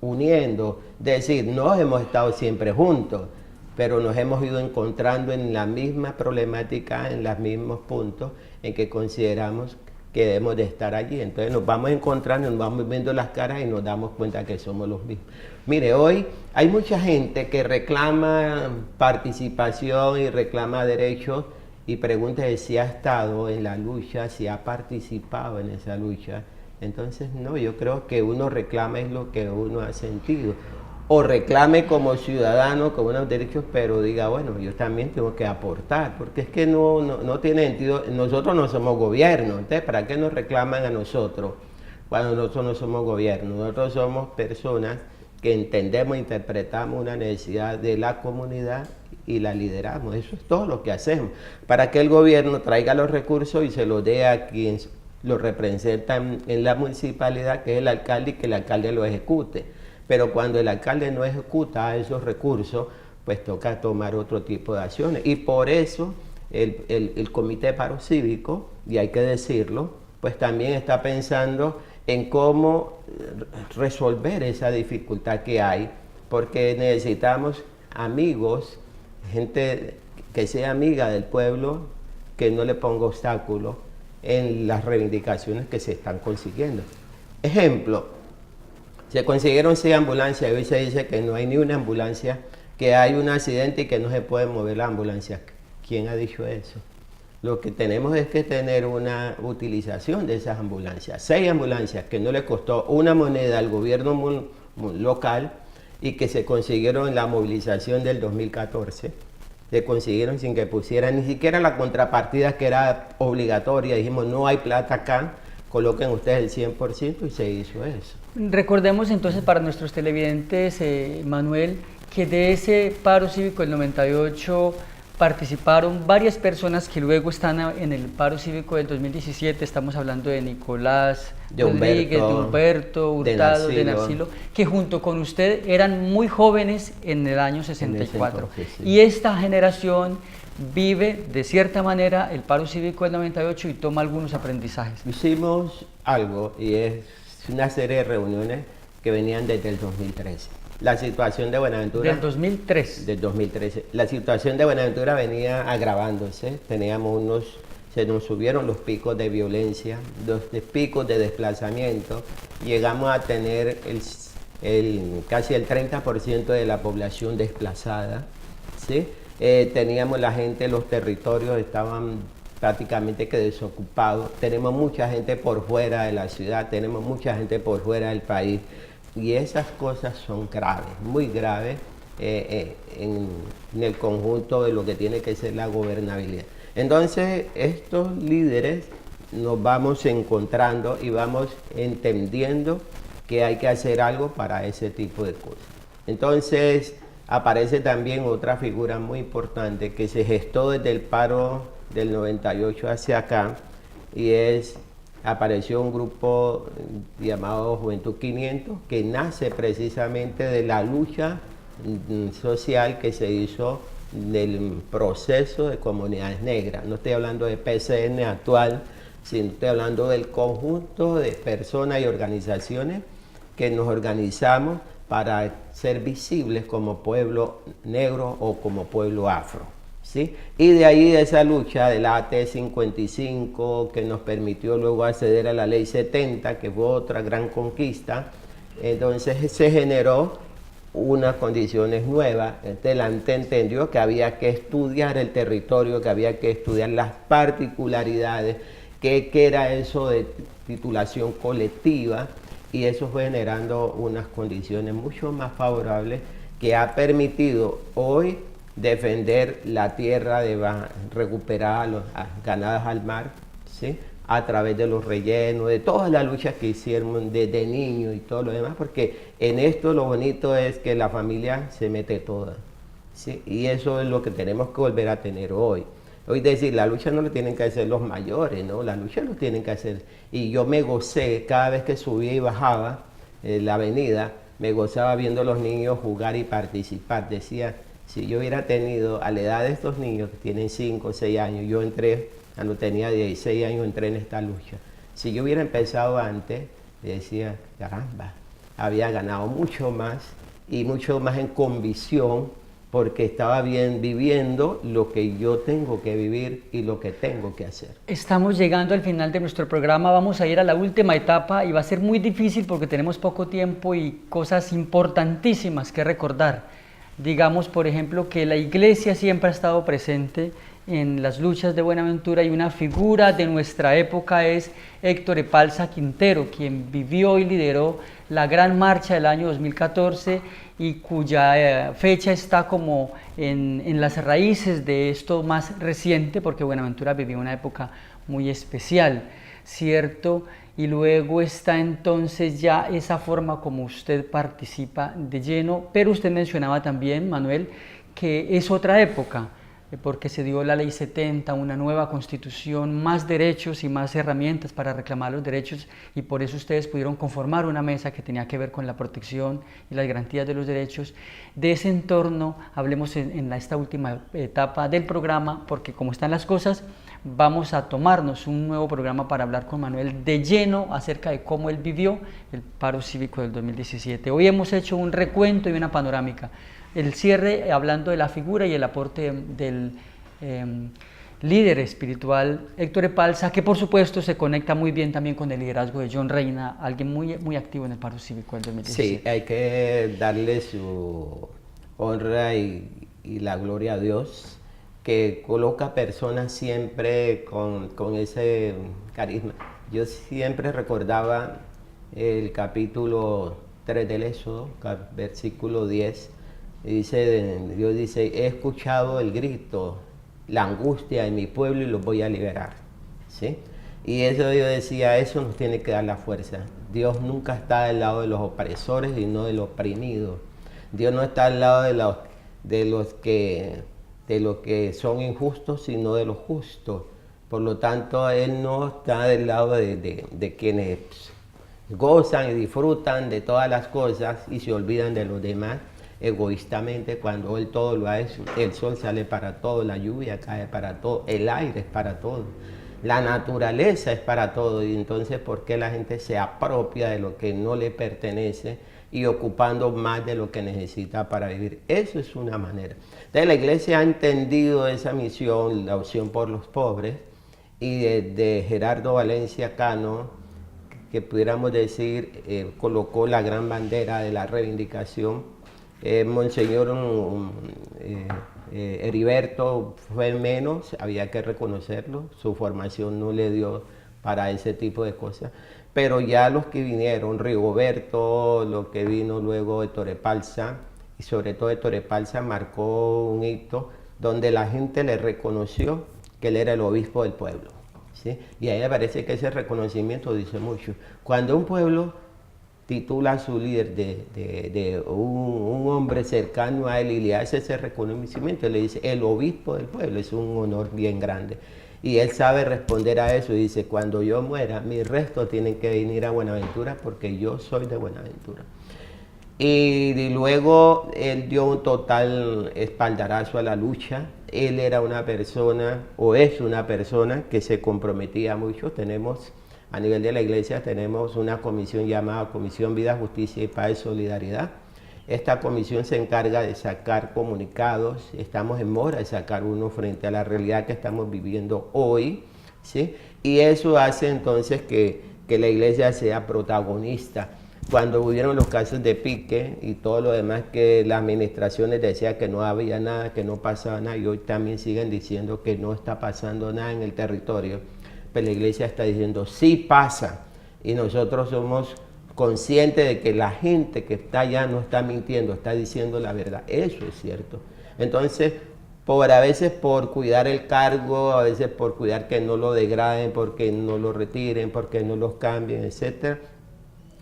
uniendo, es decir, no hemos estado siempre juntos, pero nos hemos ido encontrando en la misma problemática, en los mismos puntos en que consideramos que debemos de estar allí. Entonces nos vamos encontrando, nos vamos viendo las caras y nos damos cuenta que somos los mismos. Mire, hoy hay mucha gente que reclama participación y reclama derechos y pregunta si ha estado en la lucha, si ha participado en esa lucha. Entonces, no, yo creo que uno reclama es lo que uno ha sentido. O reclame como ciudadano, con unos derechos, pero diga, bueno, yo también tengo que aportar, porque es que no tiene sentido, nosotros no somos gobierno, entonces, ¿para qué nos reclaman a nosotros cuando nosotros no somos gobierno? Nosotros somos personas que entendemos, interpretamos una necesidad de la comunidad y la lideramos, eso es todo lo que hacemos, para que el gobierno traiga los recursos y se los dé a quien lo representa en la municipalidad, que es el alcalde, y que el alcalde lo ejecute. Pero cuando el alcalde no ejecuta esos recursos, pues toca tomar otro tipo de acciones. Y por eso el Comité de Paro Cívico, y hay que decirlo, pues también está pensando en cómo resolver esa dificultad que hay, porque necesitamos amigos, gente que sea amiga del pueblo, que no le ponga obstáculos en las reivindicaciones que se están consiguiendo. Ejemplo, se consiguieron 6 ambulancias y hoy se dice que no hay ni una ambulancia, que hay un accidente y que no se puede mover la ambulancia. ¿Quién ha dicho eso? Lo que tenemos es que tener una utilización de esas ambulancias. 6 ambulancias que no le costó una moneda al gobierno local y que se consiguieron en la movilización del 2014. Se consiguieron sin que pusieran ni siquiera la contrapartida que era obligatoria. Dijimos, no hay plata acá, coloquen ustedes el 100% y se hizo eso. Recordemos entonces para nuestros televidentes, Manuel, que de ese paro cívico del 98 participaron varias personas que luego están en el paro cívico del 2017, estamos hablando de Nicolás Rodríguez, de Humberto Hurtado, de Narcilo, que junto con usted eran muy jóvenes en el año 64. Entonces, sí. Y esta generación vive de cierta manera el paro cívico del 98 y toma algunos aprendizajes. Hicimos algo y es una serie de reuniones que venían desde el 2013. La situación de Buenaventura... Del 2003. Del 2013. La situación de Buenaventura venía agravándose. Se nos subieron los picos de violencia, los picos de desplazamiento. Llegamos a tener casi el 30% de la población desplazada, ¿sí? Teníamos la gente, los territorios estaban prácticamente que desocupados. Tenemos mucha gente por fuera de la ciudad, tenemos mucha gente por fuera del país. Y esas cosas son graves, muy graves en el conjunto de lo que tiene que ser la gobernabilidad. Entonces, estos líderes nos vamos encontrando y vamos entendiendo que hay que hacer algo para ese tipo de cosas. Entonces, aparece también otra figura muy importante que se gestó desde el paro del 98 hacia acá y apareció un grupo llamado Juventud 500 que nace precisamente de la lucha social que se hizo del proceso de comunidades negras. No estoy hablando de PCN actual, sino estoy hablando del conjunto de personas y organizaciones que nos organizamos para ser visibles como pueblo negro o como pueblo afro, ¿sí? Y de ahí de esa lucha de la AT-55 que nos permitió luego acceder a la Ley 70, que fue otra gran conquista, entonces se generó unas condiciones nuevas. La gente entendió que había que estudiar el territorio, que había que estudiar las particularidades, qué era eso de titulación colectiva, y eso fue generando unas condiciones mucho más favorables que ha permitido hoy defender la tierra recuperada ganadas al mar, ¿sí? A través de los rellenos, de todas las luchas que hicieron desde niños y todo lo demás, porque en esto lo bonito es que la familia se mete toda, ¿sí? Y eso es lo que tenemos que volver a tener hoy. Hoy decir, la lucha no lo tienen que hacer los mayores, ¿no? La lucha lo tienen que hacer. Y yo me gocé cada vez que subía y bajaba la avenida, me gozaba viendo a los niños jugar y participar. Decía, si yo hubiera tenido a la edad de estos niños que tienen 5 o 6 años, yo entré, cuando tenía 16 años, entré en esta lucha. Si yo hubiera empezado antes, decía, caramba, había ganado mucho más y mucho más en convicción, porque estaba bien viviendo lo que yo tengo que vivir y lo que tengo que hacer. Estamos llegando al final de nuestro programa, vamos a ir a la última etapa y va a ser muy difícil porque tenemos poco tiempo y cosas importantísimas que recordar. Digamos, por ejemplo, que la iglesia siempre ha estado presente en las luchas de Buenaventura y una figura de nuestra época es Héctor Epalza Quintero, quien vivió y lideró la gran marcha del año 2014 y cuya fecha está como en las raíces de esto más reciente, porque Buenaventura vivió una época muy especial, ¿cierto? Y luego está entonces ya esa forma como usted participa de lleno, pero usted mencionaba también, Manuel, que es otra época, porque se dio la Ley 70, una nueva constitución, más derechos y más herramientas para reclamar los derechos, y por eso ustedes pudieron conformar una mesa que tenía que ver con la protección y las garantías de los derechos. De ese entorno hablemos en esta última etapa del programa, porque como están las cosas, vamos a tomarnos un nuevo programa para hablar con Manuel de lleno acerca de cómo él vivió el paro cívico del 2017. Hoy hemos hecho un recuento y una panorámica. El cierre hablando de la figura y el aporte del líder espiritual Héctor Epalza, que por supuesto se conecta muy bien también con el liderazgo de John Reina, alguien muy activo en el paro cívico del 2017. Sí, hay que darle su honra y la gloria a Dios, que coloca personas siempre con ese carisma. Yo siempre recordaba el capítulo 3 del Éxodo, versículo 10, y Dios dice, he escuchado el grito, la angustia de mi pueblo y los voy a liberar, ¿sí? Y eso yo decía, eso nos tiene que dar la fuerza. Dios nunca está del lado de los opresores y no de los oprimidos. Dios no está al lado de los que son injustos, sino de los justos. Por lo tanto, Él no está del lado de quienes gozan y disfrutan de todas las cosas y se olvidan de los demás egoístamente, cuando Él todo lo hace. El sol sale para todo, la lluvia cae para todo, el aire es para todo, la naturaleza es para todo. Y entonces, ¿por qué la gente se apropia de lo que no le pertenece y ocupando más de lo que necesita para vivir? Eso es una manera. Entonces la iglesia ha entendido esa misión, la opción por los pobres, y de Gerardo Valencia Cano, que pudiéramos decir, colocó la gran bandera de la reivindicación. Monseñor Heriberto fue menos, había que reconocerlo, su formación no le dio para ese tipo de cosas, pero ya los que vinieron, Rigoberto, lo que vino luego de Héctor Epalza, y sobre todo Héctor Epalza marcó un hito donde la gente le reconoció que él era el obispo del pueblo, ¿sí? Y a mí me parece que ese reconocimiento dice mucho. Cuando un pueblo titula a su líder de un hombre cercano a él y le hace ese reconocimiento, le dice el obispo del pueblo, es un honor bien grande. Y él sabe responder a eso y dice, cuando yo muera, mis restos tienen que venir a Buenaventura porque yo soy de Buenaventura. Y luego él dio un total espaldarazo a la lucha. Él era una persona, o es una persona, que se comprometía mucho. Tenemos, a nivel de la iglesia, tenemos una comisión llamada Comisión Vida, Justicia y Paz y Solidaridad. Esta comisión se encarga de sacar comunicados, estamos en mora de sacar uno frente a la realidad que estamos viviendo hoy, ¿sí? Y eso hace entonces que la iglesia sea protagonista. Cuando hubieron los casos de Pique y todo lo demás, que las administraciones decían que no había nada, que no pasaba nada, y hoy también siguen diciendo que no está pasando nada en el territorio, pero la iglesia está diciendo sí pasa, y nosotros somos conscientes de que la gente que está allá no está mintiendo, está diciendo la verdad. Eso es cierto. Entonces, a veces por cuidar el cargo, a veces por cuidar que no lo degraden, porque no lo retiren, porque no los cambien, etcétera,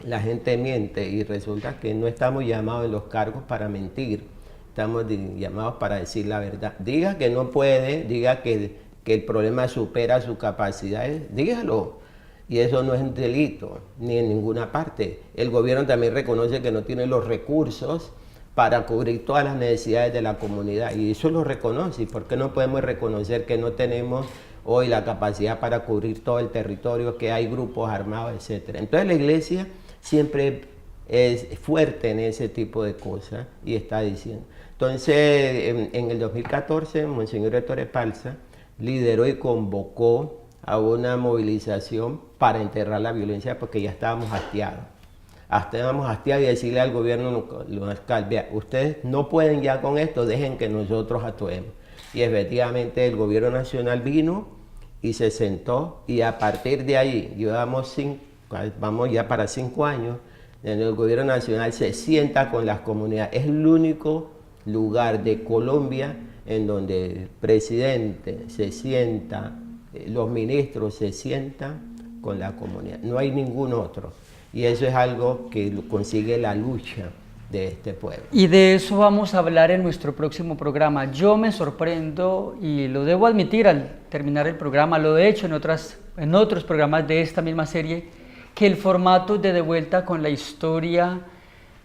la gente miente, y resulta que no estamos llamados en los cargos para mentir, estamos llamados para decir la verdad. Diga que no puede, diga que el problema supera sus capacidades, dígalo. Y eso no es un delito, ni en ninguna parte. El gobierno también reconoce que no tiene los recursos para cubrir todas las necesidades de la comunidad, y eso lo reconoce. ¿Y por qué no podemos reconocer que no tenemos hoy la capacidad para cubrir todo el territorio, que hay grupos armados, etcétera? Entonces la iglesia siempre es fuerte en ese tipo de cosas y está diciendo. Entonces, en el 2014, Monseñor Héctor Espalza lideró y convocó a una movilización para enterrar la violencia, porque ya estábamos hastiados. Estábamos hastiados, y decirle al gobierno local: vea, ustedes no pueden ya con esto, dejen que nosotros actuemos. Y efectivamente el gobierno nacional vino y se sentó, y a partir de ahí, vamos ya para 5 años, en el gobierno nacional se sienta con las comunidades. Es el único lugar de Colombia en donde el presidente se sienta, los ministros se sientan con la comunidad. No hay ningún otro. Y eso es algo que consigue la lucha de este pueblo. Y de eso vamos a hablar en nuestro próximo programa. Yo me sorprendo, y lo debo admitir al terminar el programa, lo he hecho en otros programas de esta misma serie, que el formato de Vuelta con la Historia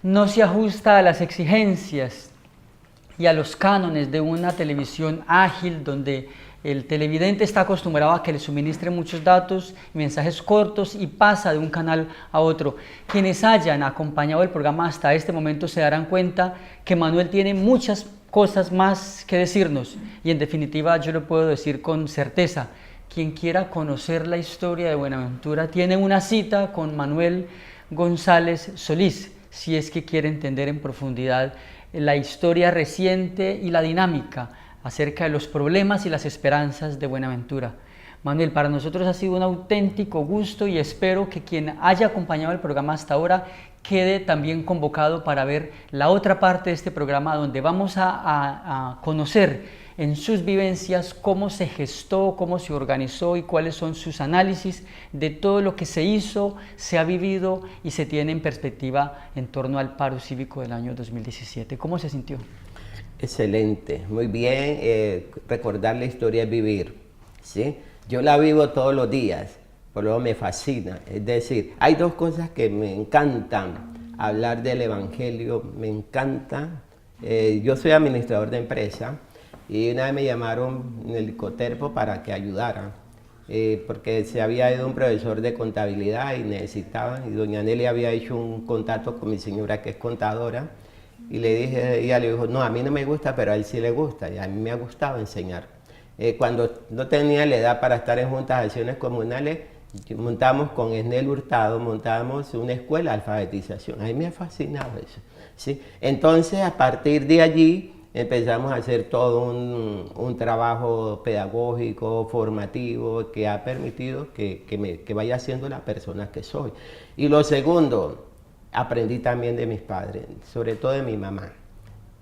no se ajusta a las exigencias y a los cánones de una televisión ágil, donde el televidente está acostumbrado a que le suministre muchos datos y mensajes cortos y pasa de un canal a otro. Quienes hayan acompañado el programa hasta este momento se darán cuenta que Manuel tiene muchas cosas más que decirnos, y en definitiva yo lo puedo decir con certeza: quien quiera conocer la historia de Buenaventura tiene una cita con Manuel González Solís, si es que quiere entender en profundidad la historia reciente y la dinámica acerca de los problemas y las esperanzas de Buenaventura. Manuel, para nosotros ha sido un auténtico gusto, y espero que quien haya acompañado el programa hasta ahora quede también convocado para ver la otra parte de este programa, donde vamos a conocer en sus vivencias cómo se gestó, cómo se organizó y cuáles son sus análisis de todo lo que se hizo, se ha vivido y se tiene en perspectiva en torno al paro cívico del año 2017. ¿Cómo se sintió? Excelente, muy bien. Recordar la historia es vivir, ¿sí? Yo la vivo todos los días, por lo que me fascina. Es decir, hay dos cosas que me encantan: hablar del Evangelio, me encanta. Yo soy administrador de empresa, y una vez me llamaron en el Coterpo para que ayudara, porque se había ido un profesor de contabilidad y necesitaban, y doña Nelly había hecho un contacto con mi señora, que es contadora, y le dije, ella le dijo: no, a mí no me gusta, pero a él sí le gusta, y a mí me ha gustado enseñar. Cuando no tenía la edad para estar en juntas de acciones comunales, montamos con Esnel Hurtado, montábamos una escuela de alfabetización. A mí me ha fascinado eso, ¿sí? Entonces, a partir de allí, empezamos a hacer todo un trabajo pedagógico, formativo, que ha permitido que vaya siendo la persona que soy. Y lo segundo, aprendí también de mis padres, sobre todo de mi mamá.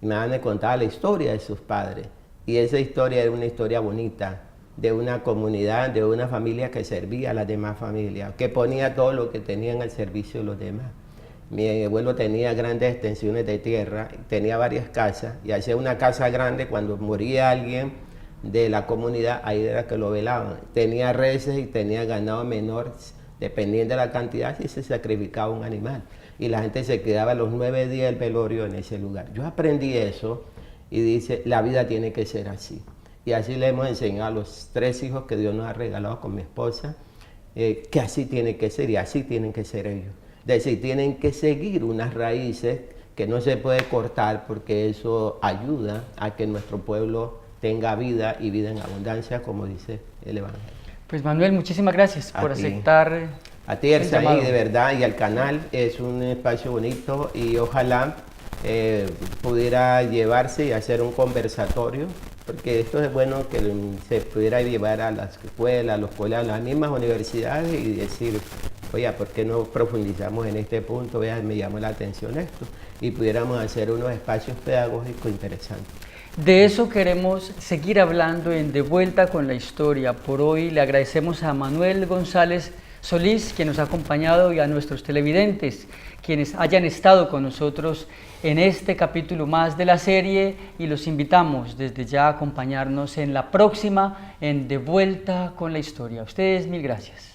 Mi mamá me contaba la historia de sus padres, y esa historia era una historia bonita, de una comunidad, de una familia que servía a las demás familias, que ponía todo lo que tenían al servicio de los demás. Mi abuelo tenía grandes extensiones de tierra, tenía varias casas, y hacía una casa grande. Cuando moría alguien de la comunidad, ahí era que lo velaban. Tenía reses y tenía ganado menor, dependiendo de la cantidad, si se sacrificaba un animal. Y la gente se quedaba los 9 días del velorio en ese lugar. Yo aprendí eso, y dice, la vida tiene que ser así. Y así le hemos enseñado a los 3 hijos que Dios nos ha regalado con mi esposa, que así tiene que ser, y así tienen que ser ellos. Es decir, tienen que seguir unas raíces que no se puede cortar porque eso ayuda a que nuestro pueblo tenga vida y vida en abundancia, como dice el Evangelio. Pues Manuel, muchísimas gracias por aceptar a ti, Ersaí, el de verdad, y al canal. Es un espacio bonito y ojalá pudiera llevarse y hacer un conversatorio, porque esto es bueno que se pudiera llevar a las escuelas, a los colegios, a las mismas universidades y decir, oye, ¿por qué no profundizamos en este punto? Vea, me llamó la atención esto, y pudiéramos hacer unos espacios pedagógicos interesantes. De eso queremos seguir hablando en De Vuelta con la Historia. Por hoy le agradecemos a Manuel González Solís, quien nos ha acompañado, y a nuestros televidentes, quienes hayan estado con nosotros en este capítulo más de la serie, y los invitamos desde ya a acompañarnos en la próxima en De Vuelta con la Historia. A ustedes, mil gracias.